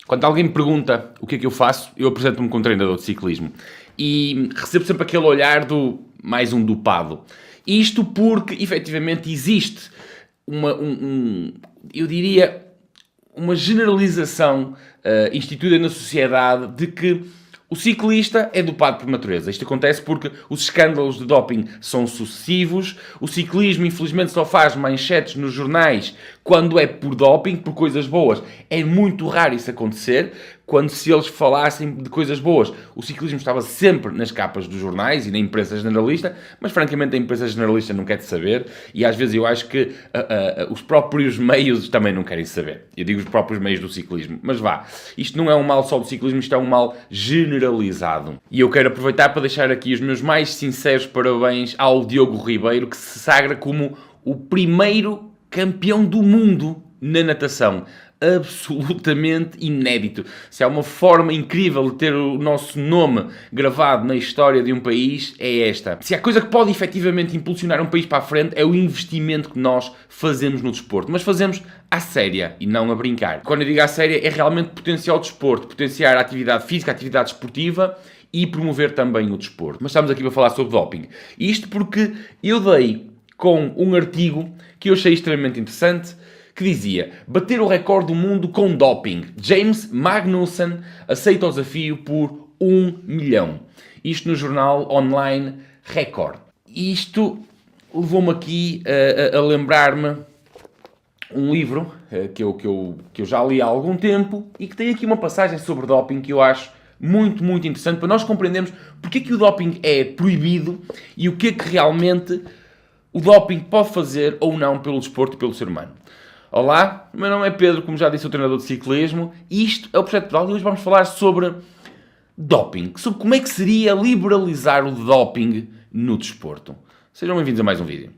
Quando alguém me pergunta o que é que eu faço, eu apresento-me como treinador de ciclismo. E recebo sempre aquele olhar do mais um dopado. Isto porque, efetivamente, existe eu diria, uma generalização instituída na sociedade de que o ciclista é dopado por natureza. Isto acontece porque os escândalos de doping são sucessivos. O ciclismo, infelizmente, só faz manchetes nos jornais quando é por doping, por coisas boas. É muito raro isso acontecer. Quando se eles falassem de coisas boas, o ciclismo estava sempre nas capas dos jornais e na imprensa generalista, mas francamente a imprensa generalista não quer saber e às vezes eu acho que os próprios meios também não querem saber. Eu digo os próprios meios do ciclismo, mas vá, isto não é um mal só do ciclismo, isto é um mal generalizado. E eu quero aproveitar para deixar aqui os meus mais sinceros parabéns ao Diogo Ribeiro, que se sagra como o primeiro campeão do mundo na natação. Absolutamente inédito. Se há uma forma incrível de ter o nosso nome gravado na história de um país, é esta. Se há coisa que pode efetivamente impulsionar um país para a frente, é o investimento que nós fazemos no desporto. Mas fazemos à séria e não a brincar. Quando eu digo à séria, é realmente potenciar o desporto, potenciar a atividade física, a atividade esportiva e promover também o desporto. Mas estamos aqui para falar sobre doping. Isto porque eu dei com um artigo que eu achei extremamente interessante, que dizia: bater o recorde do mundo com doping. James Magnussen aceita o desafio por 1 milhão. Isto no jornal online Record. Isto levou-me aqui a lembrar-me um livro que eu já li há algum tempo e que tem aqui uma passagem sobre doping que eu acho muito, muito interessante para nós compreendermos porque é que o doping é proibido e o que é que realmente o doping pode fazer ou não pelo desporto e pelo ser humano. Olá, meu nome é Pedro, como já disse, o treinador de ciclismo. Isto é o Projeto Pedal e hoje vamos falar sobre doping, sobre como é que seria liberalizar o doping no desporto. Sejam bem-vindos a mais um vídeo.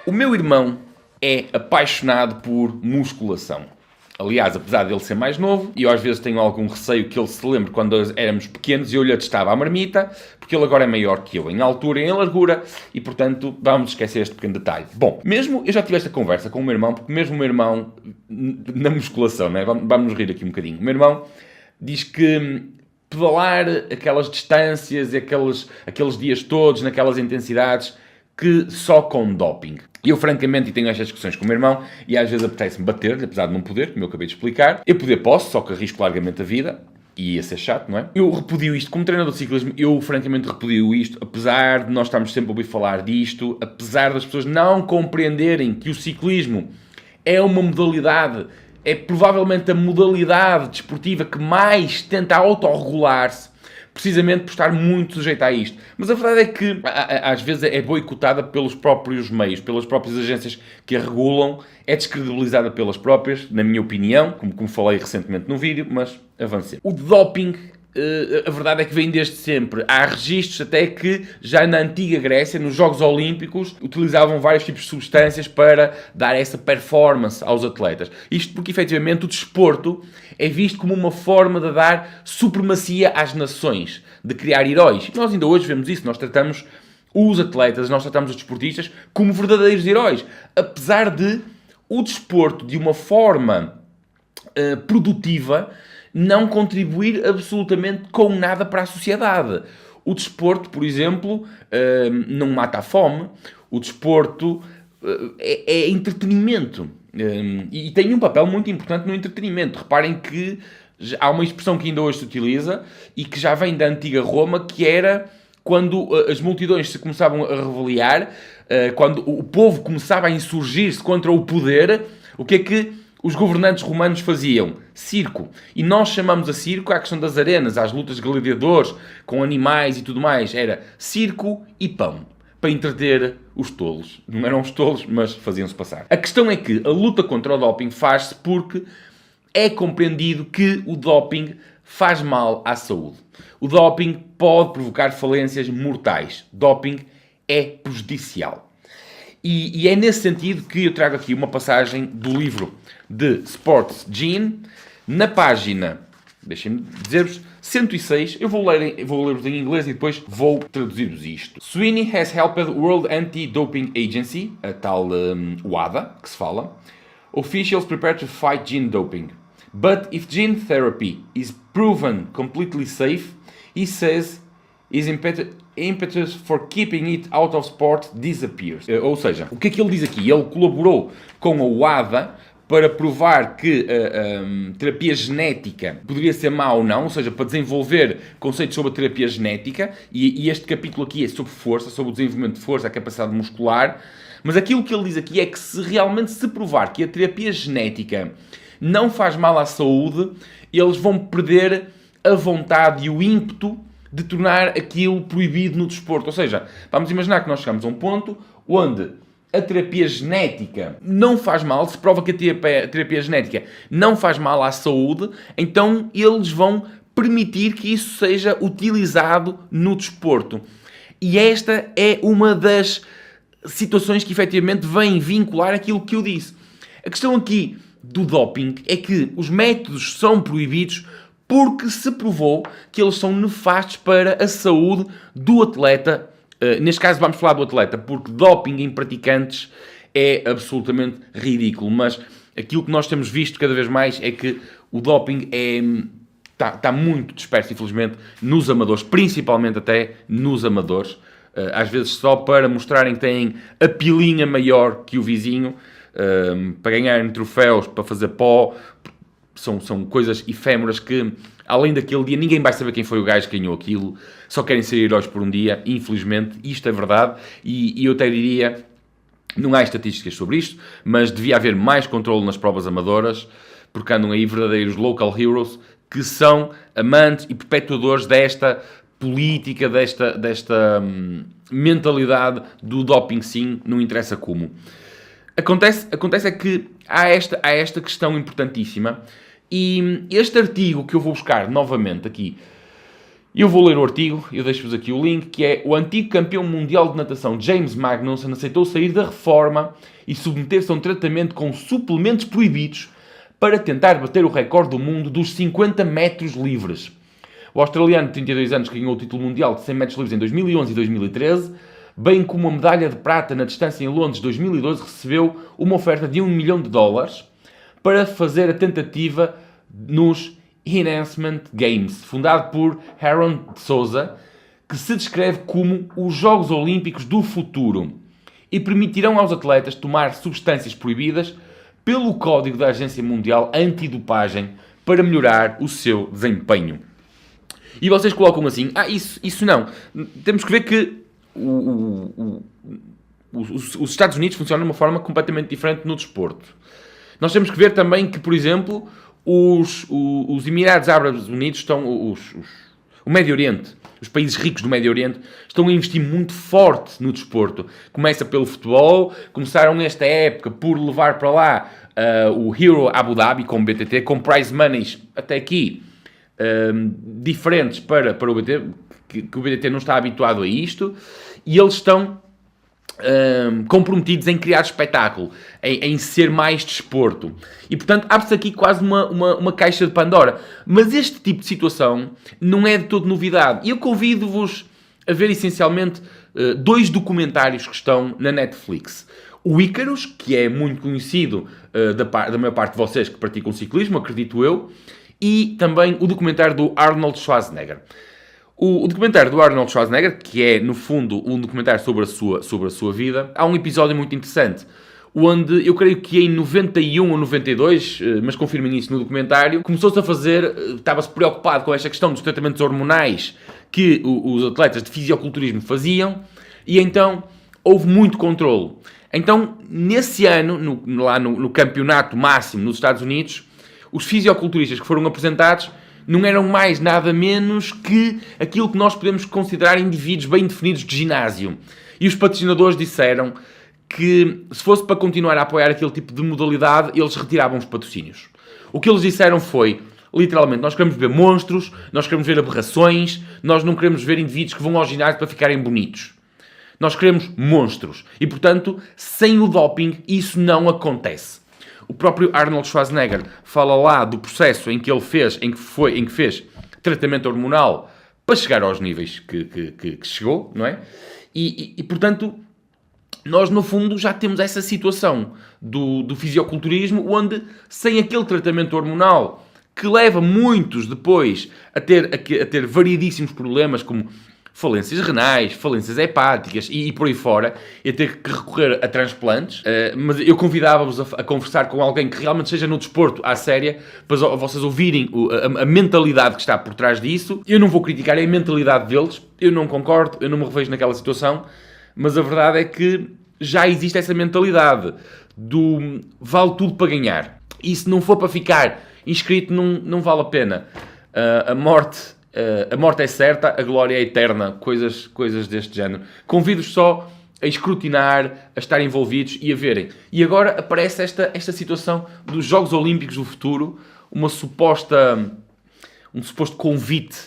O meu irmão é apaixonado por musculação. Aliás, apesar dele ser mais novo, e eu às vezes tenho algum receio que ele se lembre quando éramos pequenos e eu lhe atestava a marmita, porque ele agora é maior que eu em altura e em largura, e portanto vamos esquecer este pequeno detalhe. Bom, mesmo eu já tive esta conversa com o meu irmão, porque mesmo o meu irmão, na musculação, né? Vamos rir aqui um bocadinho, o meu irmão diz que pedalar aquelas distâncias, aqueles dias todos, naquelas intensidades, que só com doping. Eu, francamente, tenho estas discussões com o meu irmão e às vezes apetece-me bater-lhe, apesar de não poder, como eu acabei de explicar. Eu posso, só que arrisco largamente a vida e ia ser chato, não é? Eu repudio isto, como treinador de ciclismo, eu francamente repudio isto, apesar de nós estarmos sempre a ouvir falar disto, apesar das pessoas não compreenderem que o ciclismo é uma modalidade, é provavelmente a modalidade desportiva que mais tenta autorregular-se, precisamente por estar muito sujeita a isto. Mas a verdade é que às vezes é boicotada pelos próprios meios, pelas próprias agências que a regulam, é descredibilizada pelas próprias, na minha opinião, como falei recentemente no vídeo, mas avancemos. O doping, a verdade é que vem desde sempre. Há registros até que já na antiga Grécia, nos Jogos Olímpicos, utilizavam vários tipos de substâncias para dar essa performance aos atletas. Isto porque, efetivamente, o desporto é visto como uma forma de dar supremacia às nações, de criar heróis. Nós ainda hoje vemos isso, nós tratamos os atletas, nós tratamos os desportistas como verdadeiros heróis. Apesar de o desporto, de uma forma produtiva, não contribuir absolutamente com nada para a sociedade. O desporto, por exemplo, não mata a fome. O desporto é entretenimento. E tem um papel muito importante no entretenimento. Reparem que há uma expressão que ainda hoje se utiliza e que já vem da antiga Roma, que era quando as multidões se começavam a rebeliar, quando o povo começava a insurgir-se contra o poder, o que é que os governantes romanos faziam? Circo. E nós chamamos a circo à questão das arenas, às lutas de gladiadores, com animais e tudo mais. Era circo e pão, para entreter os tolos. Não eram os tolos, mas faziam-se passar. A questão é que a luta contra o doping faz-se porque é compreendido que o doping faz mal à saúde. O doping pode provocar falências mortais. Doping é prejudicial. E é nesse sentido que eu trago aqui uma passagem do livro de Sports Gene, Na página, deixem-me dizer-vos, 106, eu vou ler-vos em inglês e depois vou traduzir-vos isto. Sweeney has helped World Anti-Doping Agency, a tal WADA, que se fala, officials prepare to fight gene doping. But if gene therapy is proven completely safe, he says his impetus for keeping it out of sport disappears. Ou seja, o que é que ele diz aqui? Ele colaborou com a WADA para provar que a terapia genética poderia ser má ou não, ou seja, para desenvolver conceitos sobre a terapia genética, e este capítulo aqui é sobre força, sobre o desenvolvimento de força, a capacidade muscular, mas aquilo que ele diz aqui é que se realmente se provar que a terapia genética não faz mal à saúde, eles vão perder a vontade e o ímpeto de tornar aquilo proibido no desporto. Ou seja, vamos imaginar que nós chegamos a um ponto onde a terapia genética não faz mal, se prova que a terapia genética não faz mal à saúde, então eles vão permitir que isso seja utilizado no desporto. E esta é uma das situações que efetivamente vem vincular aquilo que eu disse. A questão aqui do doping é que os métodos são proibidos porque se provou que eles são nefastos para a saúde do atleta. Neste caso vamos falar do atleta, porque doping em praticantes é absolutamente ridículo, mas aquilo que nós temos visto cada vez mais é que o doping está muito disperso, infelizmente, nos amadores, principalmente até nos amadores, às vezes só para mostrarem que têm a pilinha maior que o vizinho, para ganharem troféus, para fazer pó. São coisas efêmeras que, além daquele dia, ninguém vai saber quem foi o gajo que ganhou aquilo. Só querem ser heróis por um dia, infelizmente. Isto é verdade. E eu até diria, não há estatísticas sobre isto, mas devia haver mais controle nas provas amadoras, porque andam aí verdadeiros local heroes que são amantes e perpetuadores desta política, desta mentalidade do doping sim, não interessa como. Acontece é que há esta questão importantíssima, e este artigo que eu vou buscar novamente aqui, eu vou ler o artigo, eu deixo-vos aqui o link, que é: o antigo campeão mundial de natação James Magnussen aceitou sair da reforma e submeter-se a um tratamento com suplementos proibidos para tentar bater o recorde do mundo dos 50 metros livres. O australiano de 32 anos que ganhou o título mundial de 100 metros livres em 2011 e 2013, bem como a medalha de prata na distância em Londres 2012, recebeu uma oferta de $1 milhão para fazer a tentativa nos Enhancement Games, fundado por Aaron de Souza, que se descreve como os Jogos Olímpicos do futuro, e permitirão aos atletas tomar substâncias proibidas pelo Código da Agência Mundial Antidopagem para melhorar o seu desempenho. E vocês colocam assim, isso não. Temos que ver que os Estados Unidos funcionam de uma forma completamente diferente no desporto. Nós temos que ver também que, por exemplo, os Emirados Árabes Unidos o Médio Oriente, os países ricos do Médio Oriente, estão a investir muito forte no desporto. Começa pelo futebol, começaram nesta época por levar para lá o Hero Abu Dhabi com o BTT, com prize monies até aqui diferentes para o BTT, que o BTT não está habituado a isto, e eles estão comprometidos em criar espetáculo, em ser mais desporto. E, portanto, abre-se aqui quase uma caixa de Pandora. Mas este tipo de situação não é de todo novidade. E eu convido-vos a ver, essencialmente, 2 documentários que estão na Netflix. O Icarus, que é muito conhecido da maior parte de vocês que praticam ciclismo, acredito eu, e também o documentário do Arnold Schwarzenegger. O documentário do Arnold Schwarzenegger, que é, no fundo, um documentário sobre a sua vida, há um episódio muito interessante, onde, eu creio que em 91 ou 92, mas confirmem isso no documentário, começou-se a fazer, estava-se preocupado com esta questão dos tratamentos hormonais que os atletas de fisiculturismo faziam, e então houve muito controlo. Então, nesse ano, lá no campeonato máximo nos Estados Unidos, os fisiculturistas que foram apresentados não eram mais nada menos que aquilo que nós podemos considerar indivíduos bem definidos de ginásio. E os patrocinadores disseram que, se fosse para continuar a apoiar aquele tipo de modalidade, eles retiravam os patrocínios. O que eles disseram foi, literalmente, nós queremos ver monstros, nós queremos ver aberrações, nós não queremos ver indivíduos que vão ao ginásio para ficarem bonitos. Nós queremos monstros. E, portanto, sem o doping, isso não acontece. O próprio Arnold Schwarzenegger fala lá do processo em que ele fez, em que fez tratamento hormonal para chegar aos níveis que chegou, não é? E portanto, nós no fundo já temos essa situação do fisiculturismo, onde sem aquele tratamento hormonal que leva muitos depois a ter variedíssimos problemas, como falências renais, falências hepáticas e por aí fora, e a ter que recorrer a transplantes. Mas eu convidava-vos a conversar com alguém que realmente seja no desporto à séria, para vocês ouvirem a mentalidade que está por trás disso. Eu não vou criticar a mentalidade deles, eu não concordo, eu não me revejo naquela situação, mas a verdade é que já existe essa mentalidade do vale tudo para ganhar. E se não for para ficar inscrito, não vale a pena. A morte é certa, a glória é eterna, coisas deste género. Convido-vos só a escrutinar, a estar envolvidos e a verem. E agora aparece esta situação dos Jogos Olímpicos do futuro, um suposto convite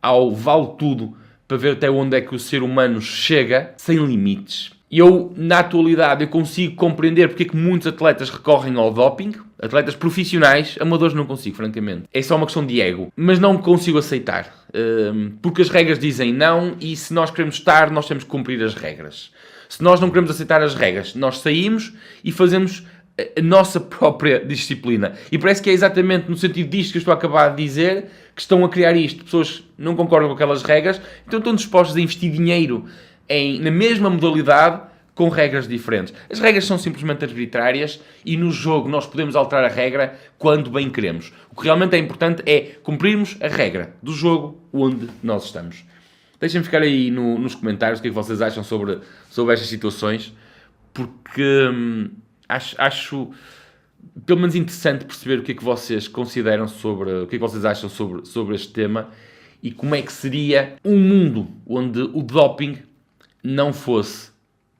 ao vale tudo para ver até onde é que o ser humano chega, sem limites. E eu, na atualidade, eu consigo compreender porque é que muitos atletas recorrem ao doping. Atletas profissionais, amadores não consigo, francamente. É só uma questão de ego. Mas não consigo aceitar. Porque as regras dizem não e se nós queremos estar, nós temos que cumprir as regras. Se nós não queremos aceitar as regras, nós saímos e fazemos a nossa própria disciplina. E parece que é exatamente no sentido disto que eu estou a acabar de dizer que estão a criar isto. Pessoas não concordam com aquelas regras, então estão dispostas a investir dinheiro na mesma modalidade com regras diferentes. As regras são simplesmente arbitrárias e no jogo nós podemos alterar a regra quando bem queremos. O que realmente é importante é cumprirmos a regra do jogo onde nós estamos. Deixem-me ficar aí nos comentários o que é que vocês acham sobre estas situações, porque acho pelo menos interessante perceber o que é que vocês consideram o que é que vocês acham sobre este tema e como é que seria um mundo onde o doping não fosse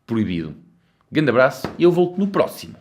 proibido. Grande abraço e eu volto no próximo.